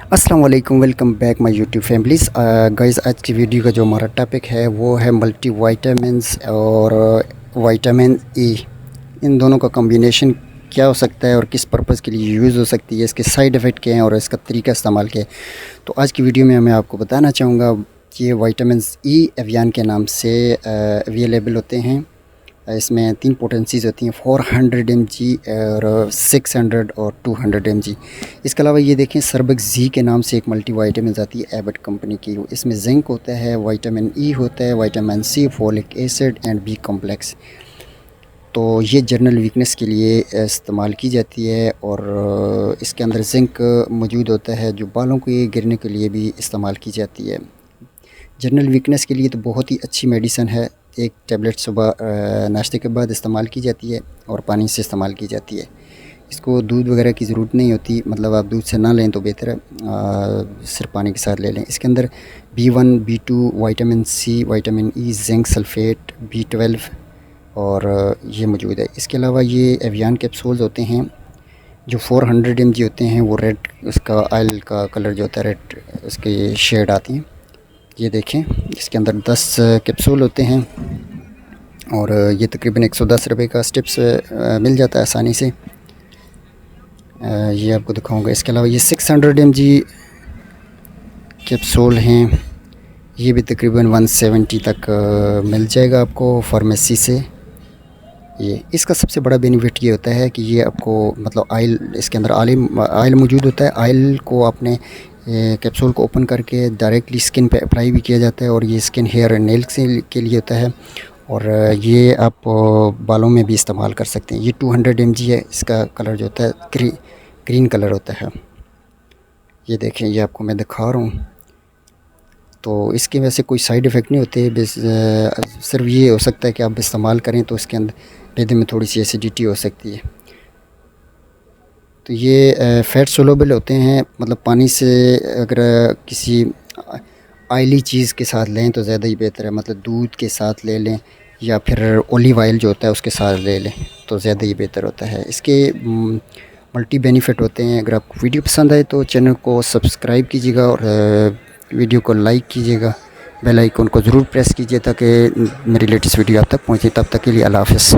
अस्सलाम वालेकुम, welcome back my YouTube families. Guys, आज की वीडियो का जो हमारा टॉपिक है वो है मल्टी वाइटामिन्स और विटामिन ई। इन दोनों का कॉम्बिनेशन क्या हो सकता है और किस पर्पज़ के लिए यूज़ हो सकती है, इसके साइड इफ़ेक्ट क्या हैं और इसका तरीका इस्तेमाल क्या है। तो आज की वीडियो में मैं आपको बताना चाहूँगा कि ये विटामिन्स ई एवियन के नाम से अवेलेबल होते हैं। इसमें 3 पोटेंसीज़ होती हैं, 400 mg और 600 और 200 mg। इसके अलावा ये देखें, सर्बेक्स जी के नाम से एक मल्टी वाइटामिन आती है एबट कंपनी की। इसमें जिंक होता है, विटामिन ई होता है, vitamin C, folic acid and B complex. तो ये जनरल वीकनेस के लिए इस्तेमाल की जाती है और इसके अंदर जिंक मौजूद होता है जो बालों के गिरने के लिए भी इस्तेमाल की जाती है। जनरल वीकनेस के लिए तो बहुत ही अच्छी मेडिसिन है। एक टैबलेट सुबह नाश्ते के बाद इस्तेमाल की जाती है और पानी से इस्तेमाल की जाती है। इसको दूध वगैरह की ज़रूरत नहीं होती, मतलब आप दूध से ना लें तो बेहतर है, सिर्फ पानी के साथ ले लें। इसके अंदर B1, B2, vitamin C, vitamin E, zinc sulphate, B12 और ये मौजूद है। इसके अलावा ये एवियन कैप्सूल्स होते हैं जो 400 mg होते हैं। वो रेड, इसका ऑयल का कलर जो होता है रेड, इसकी शेड आती हैं। ये देखें, इसके अंदर 10 कैप्सूल होते हैं और ये तकरीबन 110 रुपये का स्टिप्स मिल जाता है आसानी से। ये आपको दिखाऊंगा। इसके अलावा ये 600 mg कैप्सूल हैं, ये भी तकरीबन 170 तक मिल जाएगा आपको फार्मेसी से। ये इसका सबसे बड़ा बेनिफिट ये होता है कि ये आपको मतलब ऑयल, इसके अंदर ऑयल मौजूद होता है। ऑयल को आपने कैप्सूल को ओपन करके डायरेक्टली स्किन पे अप्लाई भी किया जाता है और ये स्किन, हेयर एंड नेल्स के लिए होता है और ये आप बालों में भी इस्तेमाल कर सकते हैं। ये 200 mg है। इसका कलर जो होता है ग्रीन कलर होता है। ये देखें, ये आपको मैं दिखा रहा हूँ। तो इसके वजह से कोई साइड इफ़ेक्ट नहीं होते, बस सिर्फ ये हो सकता है कि आप इस्तेमाल करें तो इसके अंदर मैदे में थोड़ी सी एसिडिटी हो सकती है। तो ये फ़ैट सोलूबल होते हैं, मतलब पानी से अगर किसी ऑयली चीज़ के साथ लें तो ज़्यादा ही बेहतर है। मतलब दूध के साथ ले लें या फिर ओलिव ऑयल जो होता है उसके साथ ले लें तो ज़्यादा ही बेहतर होता है। इसके मल्टी बेनिफिट होते हैं। अगर आपको वीडियो पसंद आए तो चैनल को सब्सक्राइब कीजिएगा और वीडियो को लाइक कीजिएगा। बेल आइकन को ज़रूर प्रेस कीजिए ताकि मेरी लेटेस्ट वीडियो आप तक पहुँचे। तब तक के लिए अल्लाह हाफ़िज़।